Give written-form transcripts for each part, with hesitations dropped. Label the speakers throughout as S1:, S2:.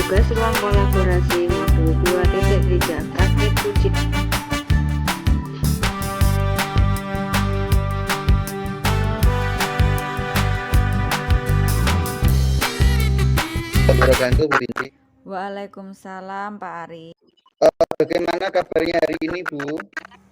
S1: Tugas ruang kolaborasi modul 2.3 praktik uji.
S2: Wabarakatuh, Bu Binti.
S3: Waalaikumsalam Pak Ari.
S2: Bagaimana kabarnya hari ini, Bu?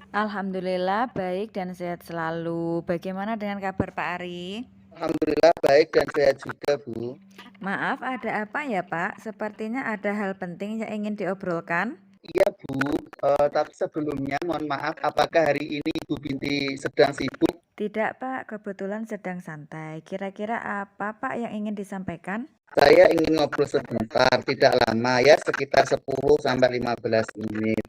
S3: Alhamdulillah baik dan sehat selalu. Bagaimana dengan kabar Pak Ari?
S2: Alhamdulillah baik dan sehat juga, Bu.
S3: Maaf, ada apa ya Pak? Sepertinya ada hal penting yang ingin diobrolkan.
S2: Iya, Bu. Tapi sebelumnya mohon maaf, apakah hari ini Bu Binti sedang sibuk?
S3: Tidak Pak, kebetulan sedang santai. Kira-kira apa Pak yang ingin disampaikan?
S2: Saya ingin ngobrol sebentar, tidak lama ya, sekitar 10-15 menit.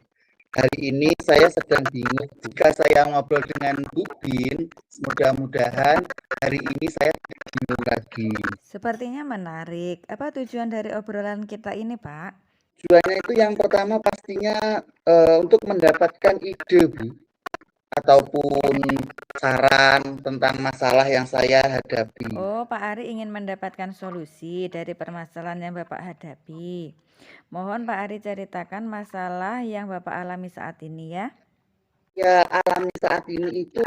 S2: Hari ini saya sedang bingung. Jika saya ngobrol dengan Bu Bin, mudah-mudahan hari ini saya tidak bingung lagi.
S3: Sepertinya menarik. Apa tujuan dari obrolan kita ini Pak?
S2: Tujuannya itu yang pertama pastinya untuk mendapatkan ide, Bu, ataupun saran tentang masalah yang saya hadapi.
S3: Oh, Pak Ari ingin mendapatkan solusi dari permasalahan yang Bapak hadapi. Mohon Pak Ari ceritakan masalah yang Bapak alami saat ini ya.
S2: Ya, alami saat ini itu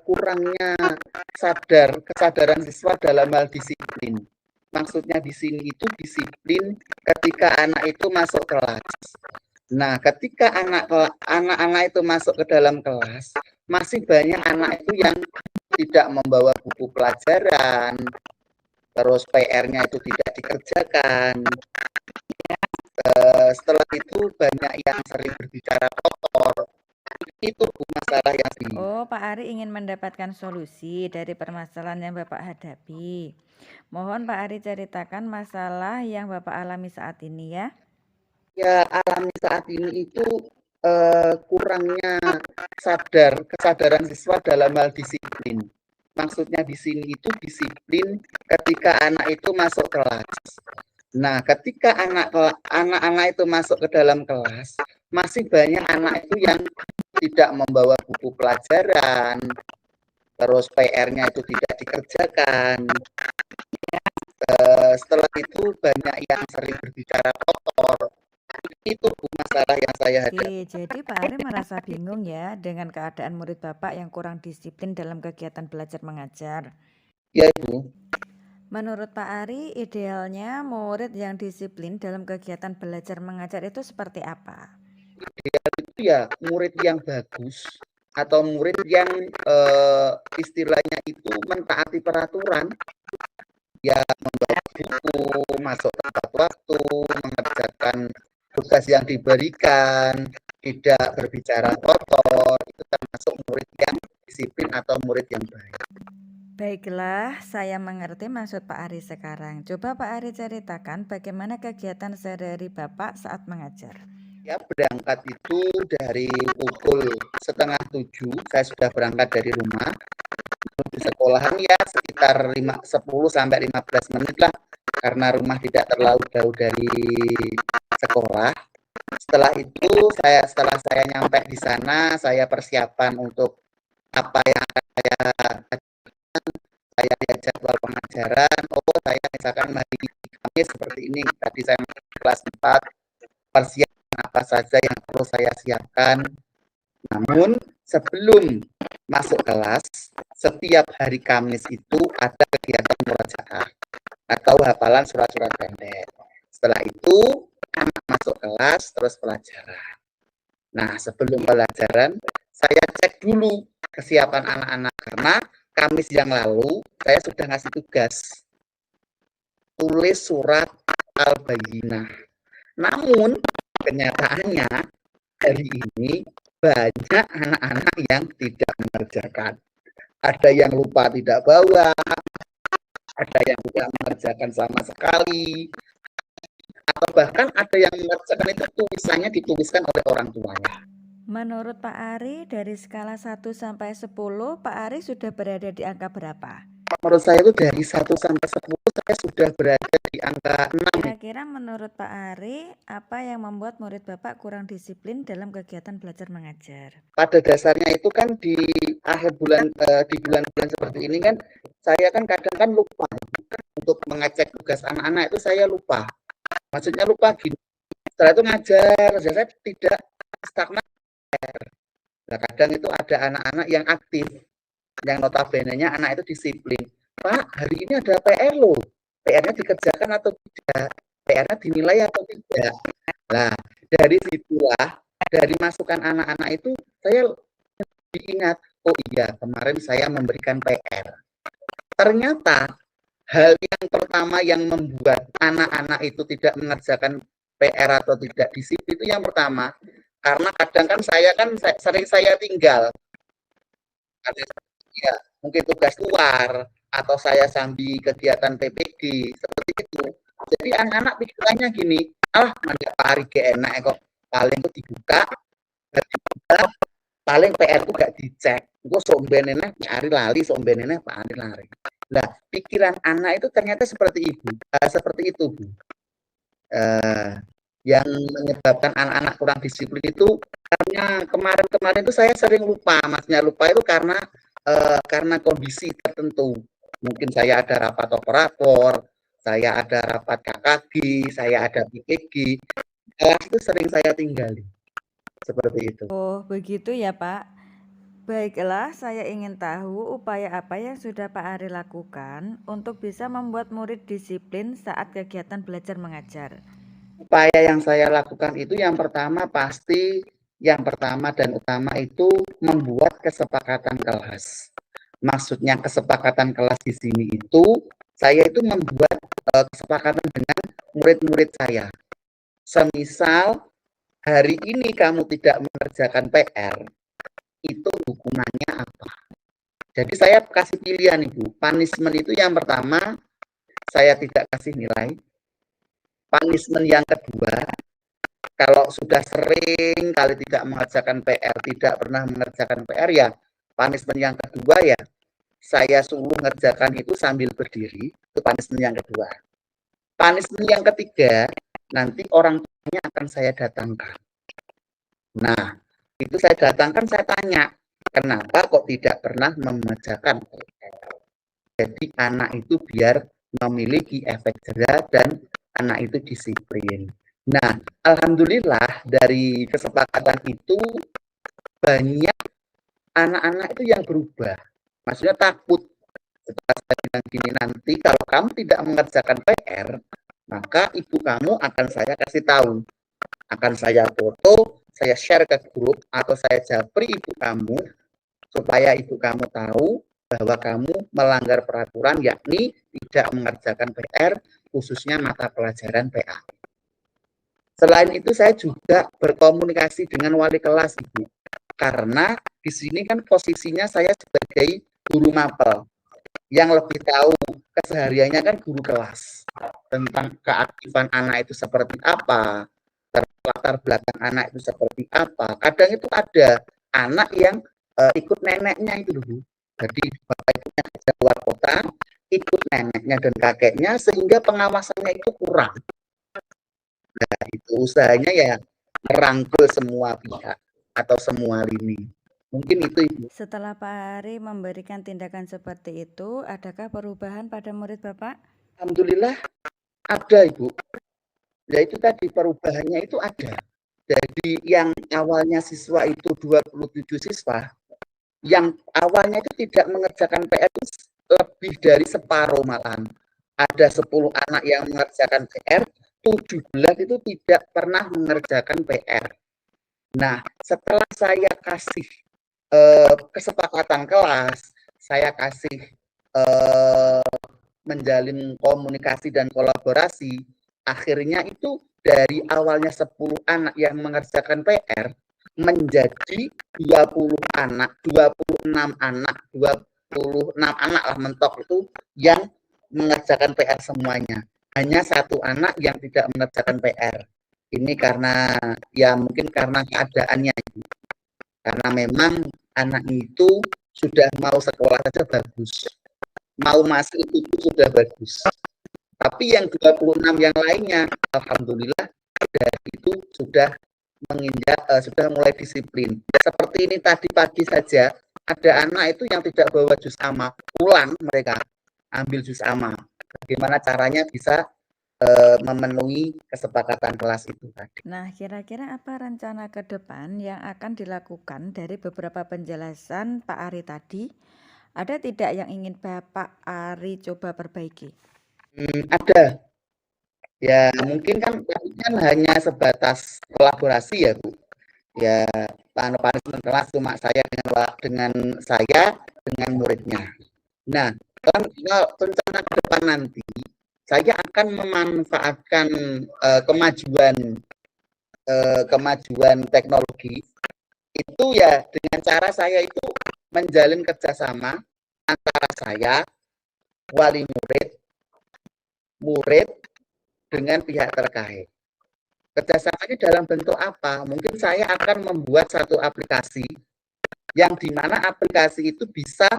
S2: kurangnya kesadaran siswa dalam hal disiplin. Maksudnya di sini itu disiplin ketika anak itu masuk kelas. Nah, ketika anak-anak itu masuk ke dalam kelas, masih banyak anak itu yang tidak membawa buku pelajaran, terus PR-nya itu tidak dikerjakan. Setelah itu banyak yang sering berbicara kotor. Itu masalah yang
S3: Oh, Pak Ari ingin mendapatkan solusi dari permasalahan yang Bapak hadapi. Mohon Pak Ari ceritakan masalah yang Bapak alami saat ini ya.
S2: Ya, alami saat ini itu kurangnya kesadaran siswa dalam hal disiplin. Maksudnya di sini itu disiplin ketika anak itu masuk kelas. Nah, ketika anak-anak itu masuk ke dalam kelas, masih banyak anak itu yang tidak membawa buku pelajaran, terus PR-nya itu tidak dikerjakan. Setelah itu banyak yang sering berbicara kotor. Itu masalah yang saya hadapi.
S3: Oke, jadi Pak Ari merasa bingung ya dengan keadaan murid Bapak yang kurang disiplin dalam kegiatan belajar mengajar.
S2: Ya, Ibu.
S3: Menurut Pak Ari, idealnya murid yang disiplin dalam kegiatan belajar mengajar itu seperti apa?
S2: Ideal itu ya murid yang bagus atau murid yang istilahnya itu mentaati peraturan, ya membawa buku, masuk tepat waktu, mengerjakan tugas yang diberikan, tidak berbicara kotor, itu termasuk murid yang disiplin atau murid yang baik.
S3: Baiklah, saya mengerti maksud Pak Ari sekarang. Coba Pak Ari ceritakan bagaimana kegiatan sehari-hari Bapak saat mengajar.
S2: Ya, berangkat itu dari pukul 6:30, saya sudah berangkat dari rumah. Menuju sekolahan ya sekitar 10-15 menit lah, karena rumah tidak terlalu jauh dari sekolah. Setelah itu setelah saya nyampe di sana, saya persiapan untuk apa yang akan saya lihat jadwal pengajaran. Oh, saya misalkan hari Kamis seperti ini, tadi saya kelas 4, persiapan apa saja yang perlu saya siapkan. Namun sebelum masuk kelas, setiap hari Kamis itu ada kegiatan murojaah atau hafalan surat-surat pendek. Setelah itu anak masuk kelas, terus pelajaran. Nah, sebelum pelajaran, saya cek dulu kesiapan anak-anak karena Kamis yang lalu saya sudah ngasih tugas tulis surat al-bayyinah. Namun kenyataannya hari ini banyak anak-anak yang tidak mengerjakan. Ada yang lupa tidak bawa, ada yang tidak mengerjakan sama sekali, atau bahkan ada yang mengerjakan itu tulisannya dituliskan oleh orang tuanya.
S3: Menurut Pak Ari, dari skala 1 sampai 10, Pak Ari sudah berada di angka berapa?
S2: Menurut saya itu dari 1 sampai 10 saya sudah berada di angka 6.
S3: Kira-kira menurut Pak Ari, apa yang membuat murid Bapak kurang disiplin dalam kegiatan belajar mengajar?
S2: Pada dasarnya itu kan di akhir bulan, di bulan-bulan seperti ini kan, saya kan kadang kan lupa untuk mengecek tugas anak-anak itu saya lupa. Maksudnya lupa gini, setelah itu ngajar, saya tidak stagnan. Nah, kadang itu ada anak-anak yang aktif, yang notabene-nya anak itu disiplin. Pak, hari ini ada PR loh. PR-nya dikerjakan atau tidak? PR-nya dinilai atau tidak? Nah, dari situlah, dari masukan anak-anak itu, saya diingat, oh iya, kemarin saya memberikan PR. Ternyata, hal yang pertama yang membuat anak-anak itu tidak mengerjakan PR atau tidak disiplin itu yang pertama, karena kadang kan sering saya tinggal. Karena ya, mungkin tugas luar, atau saya sambil kegiatan PPG, seperti itu. Jadi anak-anak pikirannya gini, mandi hari enak kok, paling itu dibuka, paling PR ku gak dicek, gue sombenennya hari lali, sombenennya hari lari. Nah, pikiran anak itu ternyata seperti itu, Bu. Yang menyebabkan anak-anak kurang disiplin itu karena kemarin itu saya sering lupa. Maksudnya lupa itu karena kondisi tertentu. Mungkin saya ada rapat operator, saya ada rapat KKG, saya ada PPG. Kelas itu sering saya tinggali. Seperti itu.
S3: Oh, begitu ya, Pak. Baiklah, saya ingin tahu upaya apa yang sudah Pak Ari lakukan untuk bisa membuat murid disiplin saat kegiatan belajar mengajar.
S2: Upaya yang saya lakukan itu yang pertama dan utama itu membuat kesepakatan kelas. Maksudnya kesepakatan kelas di sini itu saya itu membuat kesepakatan dengan murid-murid saya. Semisal hari ini kamu tidak mengerjakan PR, itu hukumannya apa? Jadi saya kasih pilihan, Ibu. Punishment itu yang pertama, saya tidak kasih nilai. Punishment yang kedua, kalau sudah sering kali tidak mengerjakan PR, tidak pernah mengerjakan PR, ya punishment yang kedua ya saya suruh mengerjakan itu sambil berdiri, itu punishment yang kedua. Punishment yang ketiga, nanti orang tuanya akan saya datangkan. Nah, itu saya datangkan, saya tanya, kenapa kok tidak pernah mengerjakan PR? Jadi anak itu biar memiliki efek jera dan anak itu disiplin. Nah, alhamdulillah dari kesepakatan itu banyak anak-anak itu yang berubah. Maksudnya takut. Setelah saya bilang gini, nanti kalau kamu tidak mengerjakan PR, maka ibu kamu akan saya kasih tahu. Akan saya foto, saya share ke grup, atau saya japri ibu kamu, supaya ibu kamu tahu bahwa kamu melanggar peraturan, yakni tidak mengerjakan PR, khususnya mata pelajaran PA. Selain itu saya juga berkomunikasi dengan wali kelas, Ibu. Karena di sini kan posisinya saya sebagai guru mapel. Yang lebih tahu kesehariannya kan guru kelas. Tentang keaktifan anak itu seperti apa, latar belakang anak itu seperti apa. Kadang itu ada anak yang ikut neneknya itu, Bu. Jadi bapak ibunya kerja luar kota, ikut neneknya dan kakeknya, sehingga pengawasannya itu kurang. Nah, itu usahanya ya merangkul semua pihak atau semua lini. Mungkin itu, Ibu.
S3: Setelah Pak Ari memberikan tindakan seperti itu, adakah perubahan pada murid Bapak?
S2: Alhamdulillah ada, Ibu. Ya itu tadi, perubahannya itu ada. Jadi yang awalnya siswa itu 27 siswa, yang awalnya itu tidak mengerjakan PR lebih dari separuh malahan. Ada 10 anak yang mengerjakan PR, 17 itu tidak pernah mengerjakan PR. Nah, setelah saya kasih kesepakatan kelas, saya kasih menjalin komunikasi dan kolaborasi, akhirnya itu dari awalnya 10 anak yang mengerjakan PR, menjadi 20 anak, 26 anak lah mentok itu yang mengerjakan PR semuanya. Hanya 1 anak yang tidak mengerjakan PR. Ini karena ya mungkin karena keadaannya. Karena memang anak itu sudah mau sekolah saja bagus. Mau masuk itu sudah bagus. Tapi yang 26 yang lainnya, alhamdulillah dari itu sudah menginjak, sudah mulai disiplin. Seperti ini tadi pagi saja, ada anak itu yang tidak bawa juz amma, pulang mereka ambil juz amma. Bagaimana caranya bisa memenuhi kesepakatan kelas itu tadi.
S3: Nah, kira-kira apa rencana ke depan yang akan dilakukan dari beberapa penjelasan Pak Ari tadi? Ada tidak yang ingin Bapak Ari coba perbaiki?
S2: Ada. Ya, mungkin kan hanya sebatas kolaborasi ya, Bu. Ya, punishment kelas cuma saya dengan muridnya. Nah, rencana ke depan nanti saya akan memanfaatkan kemajuan teknologi itu ya dengan cara saya itu menjalin kerjasama antara saya, wali murid dengan pihak terkait. Kerjasamanya dalam bentuk apa? Mungkin saya akan membuat satu aplikasi yang dimana aplikasi itu bisa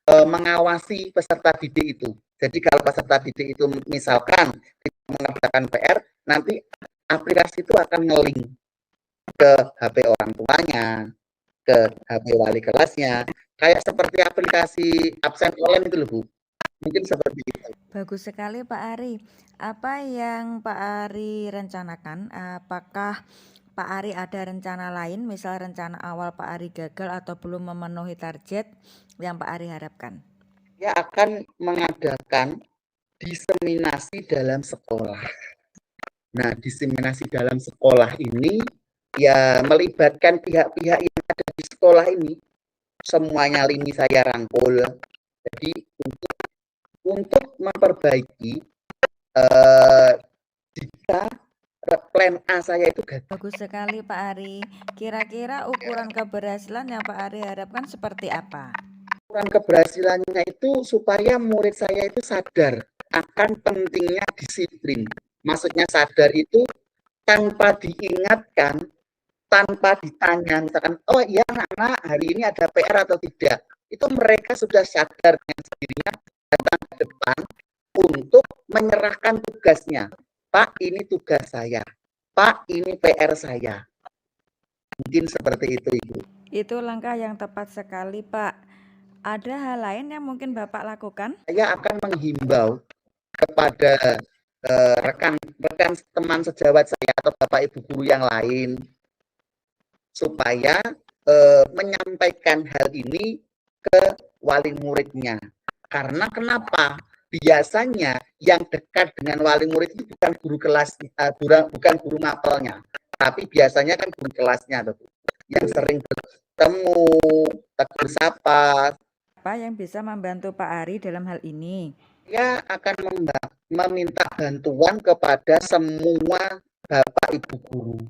S2: mengawasi peserta didik itu. Jadi kalau peserta didik itu misalkan mengerjakan PR, nanti aplikasi itu akan nge-link ke HP orang tuanya, ke HP wali kelasnya, kayak seperti aplikasi absen online itu loh, Bu. Mungkin seperti itu.
S3: Bagus sekali Pak Ari. Apa yang Pak Ari rencanakan? Apakah Pak Ari ada rencana lain, misal rencana awal Pak Ari gagal atau belum memenuhi target yang Pak Ari harapkan?
S2: Ya, akan mengadakan diseminasi dalam sekolah. Nah, diseminasi dalam sekolah ini ya melibatkan pihak-pihak yang ada di sekolah ini. Semuanya lini saya rangkul. Jadi untuk memperbaiki jika plan A saya itu gagal.
S3: Bagus sekali Pak Ari. Kira-kira ukuran keberhasilan yang Pak Ari harapkan seperti apa?
S2: Ukuran keberhasilannya itu supaya murid saya itu sadar akan pentingnya disiplin. Maksudnya sadar itu tanpa diingatkan, tanpa ditanya, misalkan, oh iya anak hari ini ada PR atau tidak. Itu mereka sudah sadar dengan sendirinya datang ke depan untuk menyerahkan tugasnya. Pak, ini tugas saya. Pak, ini PR saya. Mungkin seperti itu, Ibu.
S3: Itu langkah yang tepat sekali, Pak. Ada hal lain yang mungkin Bapak lakukan?
S2: Saya akan menghimbau kepada rekan teman sejawat saya atau Bapak Ibu guru yang lain supaya menyampaikan hal ini ke wali muridnya. Karena kenapa? Biasanya yang dekat dengan wali murid itu bukan guru kelas, bukan guru mapelnya, tapi biasanya kan guru kelasnya, yang sering bertemu, tegur sapa.
S3: Apa yang bisa membantu Pak Ari dalam hal ini?
S2: Ya akan meminta bantuan kepada semua Bapak Ibu guru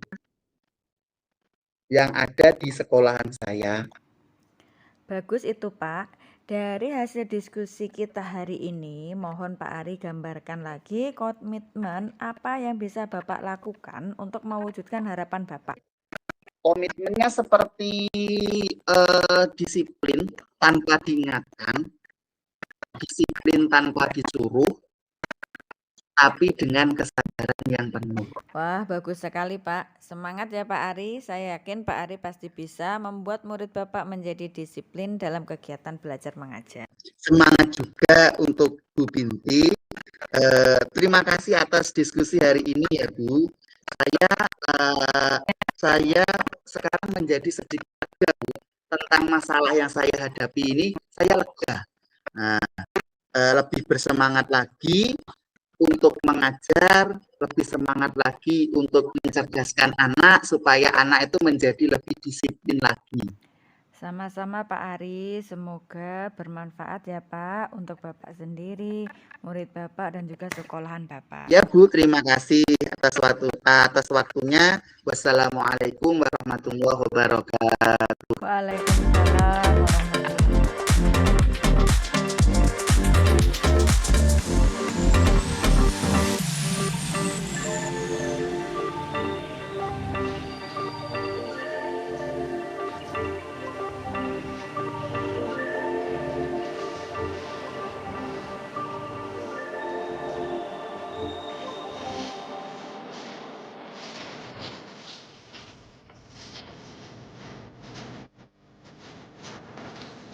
S2: yang ada di sekolahan saya.
S3: Bagus itu Pak. Dari hasil diskusi kita hari ini, mohon Pak Ari gambarkan lagi komitmen apa yang bisa Bapak lakukan untuk mewujudkan harapan Bapak.
S2: Komitmennya seperti disiplin tanpa diingatkan, disiplin tanpa disuruh, tapi dengan kesadaran yang penuh.
S3: Wah, bagus sekali Pak. Semangat ya Pak Ari. Saya yakin Pak Ari pasti bisa membuat murid Bapak menjadi disiplin dalam kegiatan belajar mengajar.
S2: Semangat juga untuk Bu Binti. Terima kasih atas diskusi hari ini ya Bu. Saya sekarang menjadi sedikit lega Bu tentang masalah yang saya hadapi ini. Saya lega. Nah, lebih bersemangat lagi untuk mengajar, lebih semangat lagi untuk mencerdaskan anak supaya anak itu menjadi lebih disiplin lagi.
S3: Sama-sama Pak Ari, semoga bermanfaat ya Pak untuk Bapak sendiri, murid Bapak dan juga sekolahan Bapak.
S2: Ya Bu, terima kasih atas waktunya. Wassalamualaikum warahmatullahi wabarakatuh.
S3: Waalaikumsalam.